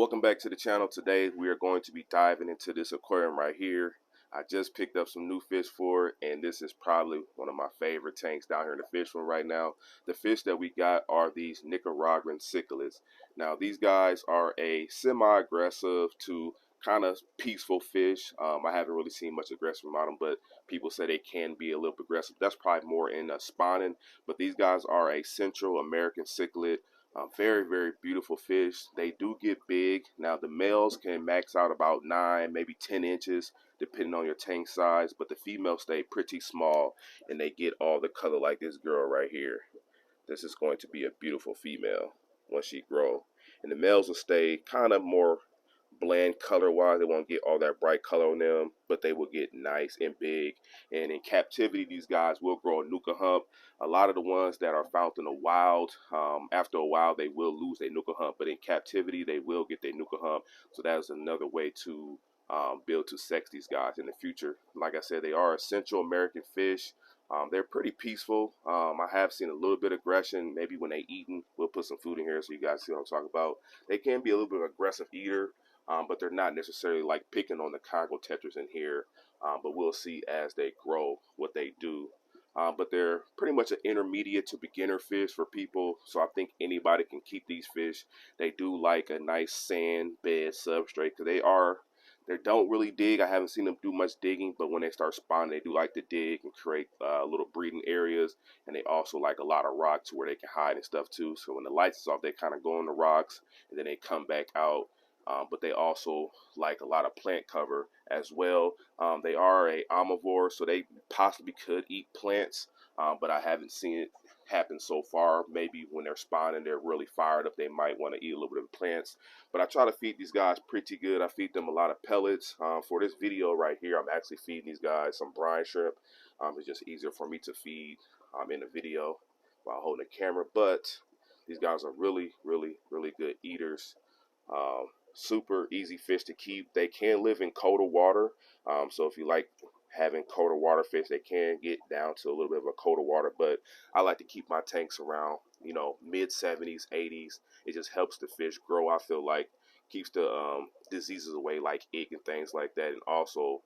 Welcome back to the channel. Today we are going to be diving into this aquarium right here. I just picked up some new fish for it, and this is probably one of my favorite tanks down here in the fish room right now. The fish that we got are these Nicaraguan cichlids. Now these guys are a semi-aggressive to kind of peaceful fish. I haven't really seen much aggression on them, but people say they can be a little bit aggressive. That's probably more in spawning, but these guys are a Central American cichlid. Very, very beautiful fish. They do get big. Now, the males can max out about 9, maybe 10 inches, depending on your tank size, but the females stay pretty small and they get all the color like this girl right here. This is going to be a beautiful female once she grows. And the males will stay kind of more bland color wise. They won't get all that bright color on them, but they will get nice and big. And in captivity, these guys will grow a nuka hump. A lot of the ones that are found in the wild, after a while they will lose their nuka hump, but in captivity they will get their nuka hump. So that is another way to build to sex these guys in the future. Like I said, they are a Central American fish. They're pretty peaceful. I have seen a little bit of aggression maybe when they eating. We'll put some food in here so you guys see what I'm talking about. They can be a little bit of an aggressive eater, but they're not necessarily like picking on the Congo tetras in here. But we'll see as they grow what they do. But they're pretty much an intermediate to beginner fish for people. So I think anybody can keep these fish. They do like a nice sand bed substrate because they don't really dig. I haven't seen them do much digging, but when they start spawning, they do like to dig and create little breeding areas. And they also like a lot of rocks where they can hide and stuff too. So when the lights is off, they kind of go in the rocks and then they come back out. But they also like a lot of plant cover as well. They are a omnivore, so they possibly could eat plants, but I haven't seen it happen so far. Maybe when they're spawning, they're really fired up, they might want to eat a little bit of plants. But I try to feed these guys pretty good. I feed them a lot of pellets. For this video right here, I'm actually feeding these guys some brine shrimp. It's just easier for me to feed in the video while holding the camera. But these guys are really, really, really good eaters. Super easy fish to keep. They can live in colder water. So if you like having colder water fish, they can get down to a little bit of a colder water. But I like to keep my tanks around, mid 70s, 80s. It just helps the fish grow. I feel like keeps the diseases away, like ick and things like that, and also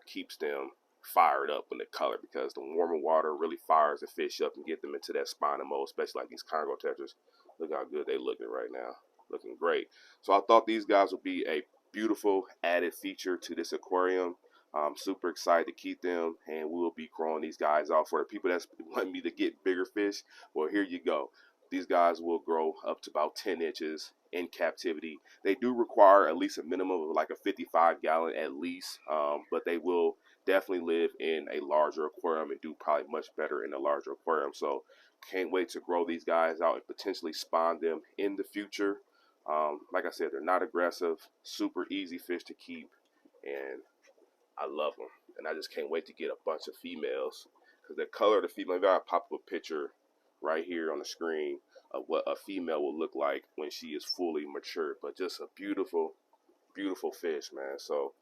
keeps them fired up in the color because the warmer water really fires the fish up and get them into that spawning mode, especially like these Congo tetras. Look how good they looking right now. Looking great. So I thought these guys would be a beautiful added feature to this aquarium. I'm super excited to keep them, and we will be growing these guys out. For the people that's wanting me to get bigger fish, well, here you go. These guys will grow up to about 10 inches in captivity. They do require at least a minimum of like a 55-gallon at least, but they will definitely live in a larger aquarium and do probably much better in a larger aquarium. So can't wait to grow these guys out and potentially spawn them in the future. Like I said, they're not aggressive, super easy fish to keep, and I love them. And I just can't wait to get a bunch of females because the color of the female, maybe I'll pop up a picture right here on the screen of what a female will look like when she is fully mature. But just a beautiful, beautiful fish, man. So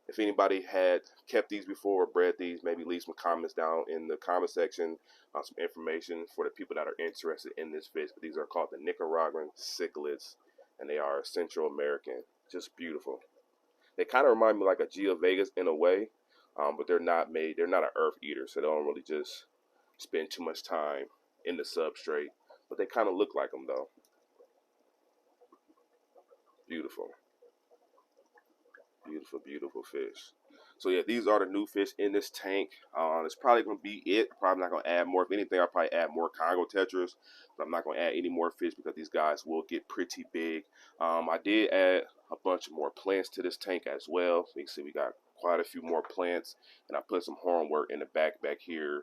if anybody had kept these before or bred these, maybe leave some comments down in the comment section on some information for the people that are interested in this fish. But these are called the Nicaraguan cichlids, and they are Central American. Just beautiful. They kind of remind me like a Geovegas in a way, but they're not made. They're not an earth eater, so they don't really just spend too much time in the substrate. But they kind of look like them though. Beautiful. Beautiful, beautiful fish. So yeah, these are the new fish in this tank. It's probably going to be it. Probably not going to add more. If anything, I'll probably add more Congo tetras. But I'm not going to add any more fish because these guys will get pretty big. I did add a bunch of more plants to this tank as well. So you can see we got quite a few more plants. And I put some hornwork in the back here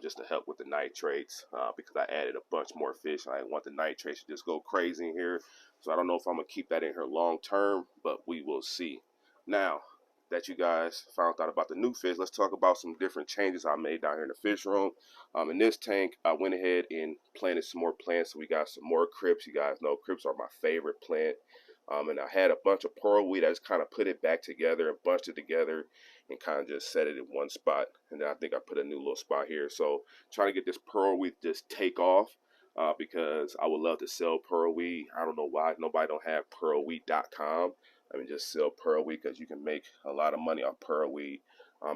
just to help with the nitrates because I added a bunch more fish. I didn't want the nitrates to just go crazy in here. So I don't know if I'm going to keep that in here long term, but we will see. Now that you guys found out about the new fish, let's talk about some different changes I made down here in the fish room. In this tank, I went ahead and planted some more plants. So we got some more crypts. You guys know crypts are my favorite plant. And I had a bunch of pearlweed. I just kind of put it back together and bunched it together and kind of just set it in one spot. And then I think I put a new little spot here. So trying to get this pearlweed just take off. because I would love to sell pearl weed. I don't know why nobody don't have pearlweed.com. I mean, just sell pearl weed because you can make a lot of money off pearl weed.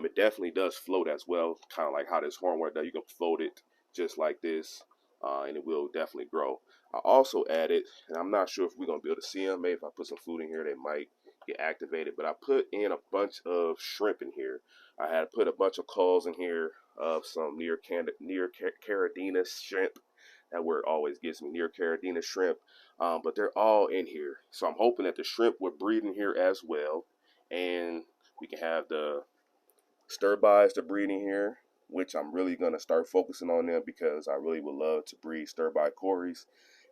It definitely does float as well, kind of like how this hornware does. You can float it just like this, and it will definitely grow. I also added, and I'm not sure if we're gonna be able to see them. Maybe if I put some food in here, they might get activated. But I put in a bunch of shrimp in here. I had put a bunch of calls in here of some near caridina shrimp. That word always gets me, near caridina shrimp. But they're all in here. So I'm hoping that the shrimp will breed in here as well. And we can have the stir-bys to breed in here, which I'm really going to start focusing on them because I really would love to breed stir-by cories.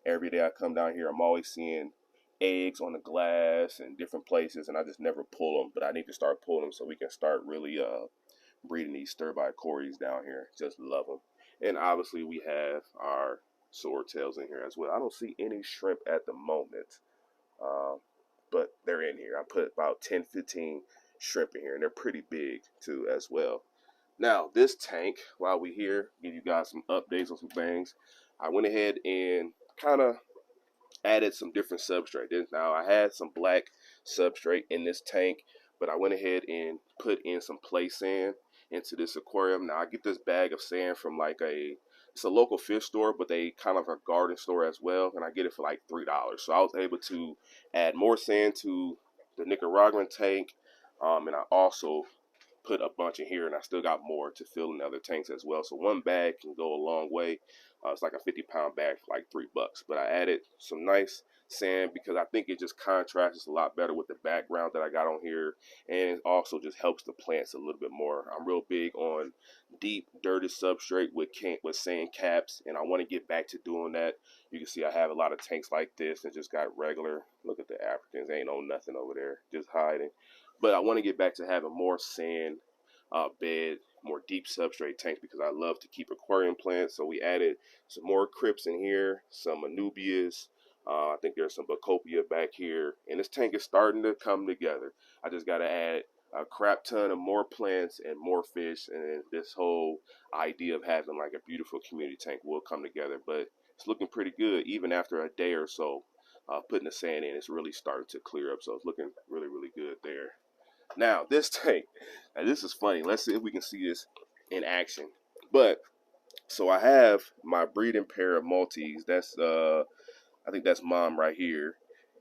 Every day I come down here, I'm always seeing eggs on the glass and different places, and I just never pull them. But I need to start pulling them so we can start really breeding these stir-by cories down here. Just love them. And obviously we have our swordtails in here as well. I don't see any shrimp at the moment, uh, but they're in here. I put about 10, 15 shrimp in here, and they're pretty big too as well. Now this tank, while we here, give you guys some updates on some things. I went ahead and kind of added some different substrate. Now I had some black substrate in this tank, but I went ahead and put in some play sand into this aquarium. Now I get this bag of sand from like it's a local fish store, but they kind of a garden store as well, and I get it for like $3. So I was able to add more sand to the Nicaraguan tank, and I also put a bunch in here, and I still got more to fill in other tanks as well. So one bag can go a long way. It's like a 50-pound bag for like $3. But I added some nice sand because I think it just contrasts a lot better with the background that I got on here, and it also just helps the plants a little bit more. I'm real big on deep, dirty substrate with sand caps, and I want to get back to doing that. You can see I have a lot of tanks like this and just got regular. Look at the Africans, they ain't on nothing over there, just hiding. But I want to get back to having more sand bed, more deep substrate tanks because I love to keep aquarium plants. So we added some more crypts in here, some anubias. I think there's some Bacopia back here. And this tank is starting to come together. I just got to add a crap ton of more plants and more fish. And this whole idea of having like a beautiful community tank will come together. But it's looking pretty good even after a day or so. Putting the sand in, it's really starting to clear up. So it's looking really, really good there. Now, this tank, now this is funny. Let's see if we can see this in action. But, so I have my breeding pair of Maltese. That's, I think that's mom right here.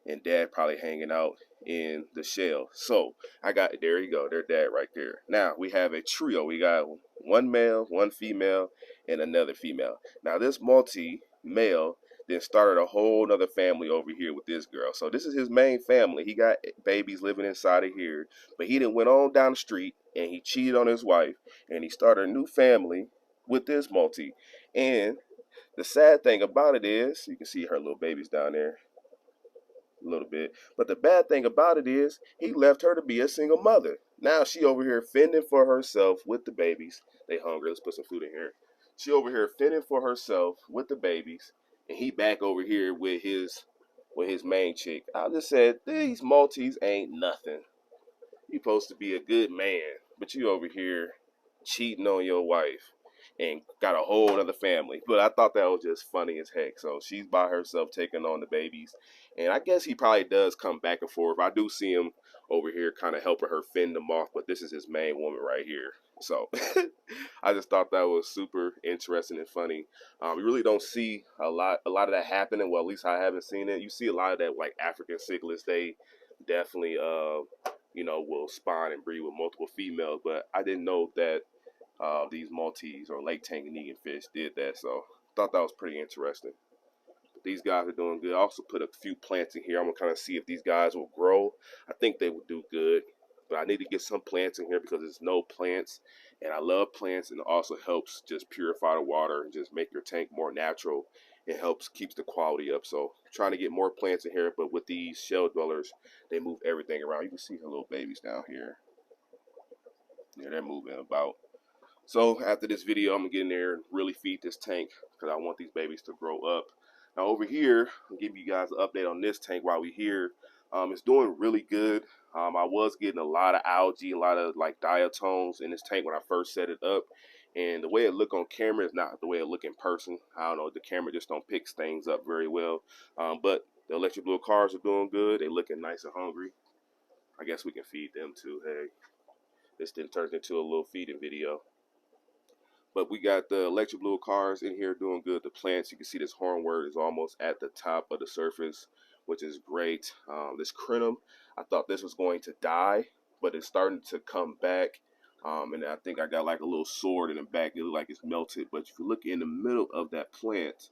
And dad probably hanging out in the shell. So, I got, there you go. Their dad right there. Now, we have a trio. We got one male, one female, and another female. Now, this Maltese male then started a whole nother family over here with this girl. So this is his main family. He got babies living inside of here, but he then went on down the street and he cheated on his wife and he started a new family with this Maltese. And the sad thing about it is, you can see her little babies down there a little bit. But the bad thing about it is he left her to be a single mother. Now she over here fending for herself with the babies. They hungry. Let's put some food in here. She over here fending for herself with the babies, and he back over here with his main chick. I just said these Maltese ain't nothing. You supposed to be a good man, but you over here cheating on your wife and got a whole other family. But I thought that was just funny as heck. So she's by herself taking on the babies. And I guess he probably does come back and forth. I do see him over here kind of helping her fend them off, but this is his main woman right here. So I just thought that was super interesting and funny. We really don't see a lot of that happening. Well, at least I haven't seen it. You see a lot of that like African cichlids. They definitely will spawn and breed with multiple females, but I didn't know that these Maltese or Lake Tanganyika fish did that, so thought that was pretty interesting. But these guys are doing good. I also put a few plants in here. I'm gonna kind of see if these guys will grow. I think they will do good, but I need to get some plants in here because there's no plants, and I love plants, and it also helps just purify the water and just make your tank more natural. It helps keeps the quality up. So trying to get more plants in here, but with these shell dwellers, they move everything around. You can see her little babies down here. Yeah, they're moving about. So after this video, I'm gonna get in there and really feed this tank because I want these babies to grow up. Now over here, I'll give you guys an update on this tank while we're here. It's doing really good. I was getting a lot of algae, a lot of like diatoms in this tank when I first set it up, And the way it look on camera is not the way it look in person. I don't know, the camera just don't pick things up very well. But the electric blue cars are doing good. They looking nice and hungry. I guess we can feed them too. Hey, this then turned into a little feeding video. But we got the electric blue cars in here doing good. The plants, you can see this hornwort is almost at the top of the surface, which is great. This crinum, I thought this was going to die, but it's starting to come back. And I think I got like a little sword in the back. It looks like it's melted. But if you look in the middle of that plant,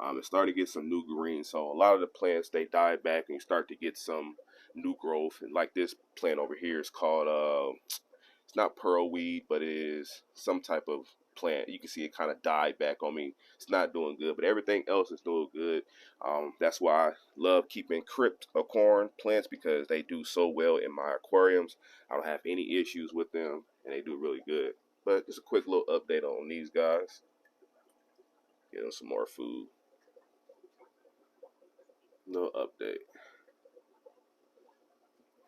it's starting to get some new green. So a lot of the plants, they die back and you start to get some new growth. And like this plant over here is called it's not pearlweed, but it is some type of plant. You can see it kind of died back on me. It's not doing good, but everything else is doing good. That's why I love keeping cryptocorn plants, because they do so well in my aquariums. I don't have any issues with them, and they do really good. But just a quick little update on these guys. Give them some more food. Little update.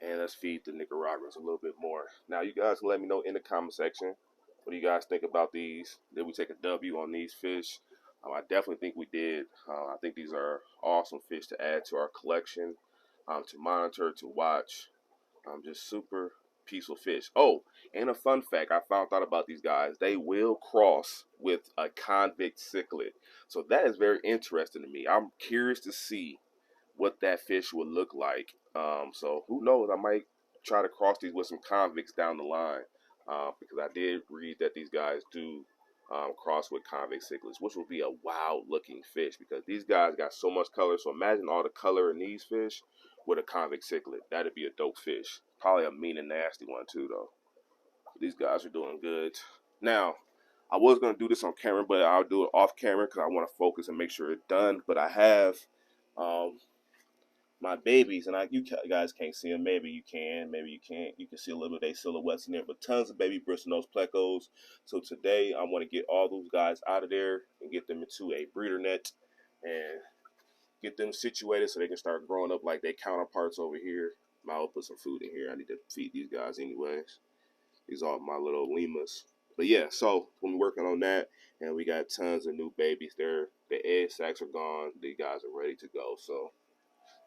And let's feed the Nicaraguans a little bit more. Now, you guys can let me know in the comment section, what do you guys think about these? Did we take a W on these fish? I definitely think we did. I think these are awesome fish to add to our collection, to monitor, to watch. Just super peaceful fish. Oh, and a fun fact I found out about these guys. They will cross with a convict cichlid. So that is very interesting to me. I'm curious to see what that fish would look like. So who knows? I might try to cross these with some convicts down the line, because I did read that these guys do cross with convict cichlids, which will be a wild looking fish, because these guys got so much color. So imagine all the color in these fish with a convict cichlid. That'd be a dope fish. Probably a mean and nasty one too, though. These guys are doing good. Now, I was gonna do this on camera, but I'll do it off camera because I want to focus and make sure it's done. But I have my babies, and you guys can't see them. Maybe you can, maybe you can't. You can see a little bit of their silhouettes in there, but tons of baby bristlenose plecos. So today I want to get all those guys out of there and get them into a breeder net and get them situated so they can start growing up like their counterparts over here. I'll put some food in here. I need to feed these guys anyways. These are my little lemurs. But yeah, so we're working on that, and we got tons of new babies there. The egg sacs are gone. These guys are ready to go. So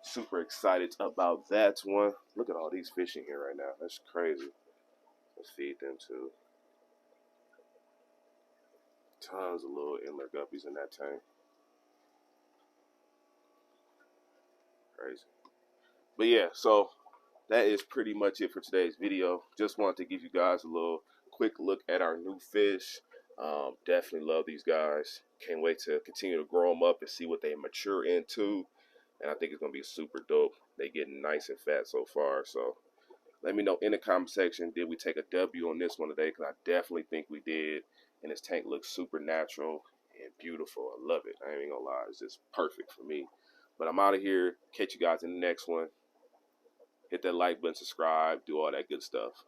super excited about that one. Look at all these fish in here right now. That's crazy. Let's feed them too. Tons of little inler guppies in that tank. Crazy. But yeah, so that is pretty much it for today's video. Just wanted to give you guys a little quick look at our new fish. Definitely love these guys. Can't wait to continue to grow them up and see what they mature into. And I think it's going to be super dope. They getting nice and fat so far. So let me know in the comment section, did we take a W on this one today? Because I definitely think we did. And this tank looks super natural and beautiful. I love it. I ain't going to lie. It's just perfect for me. But I'm out of here. Catch you guys in the next one. Hit that like button, subscribe, do all that good stuff.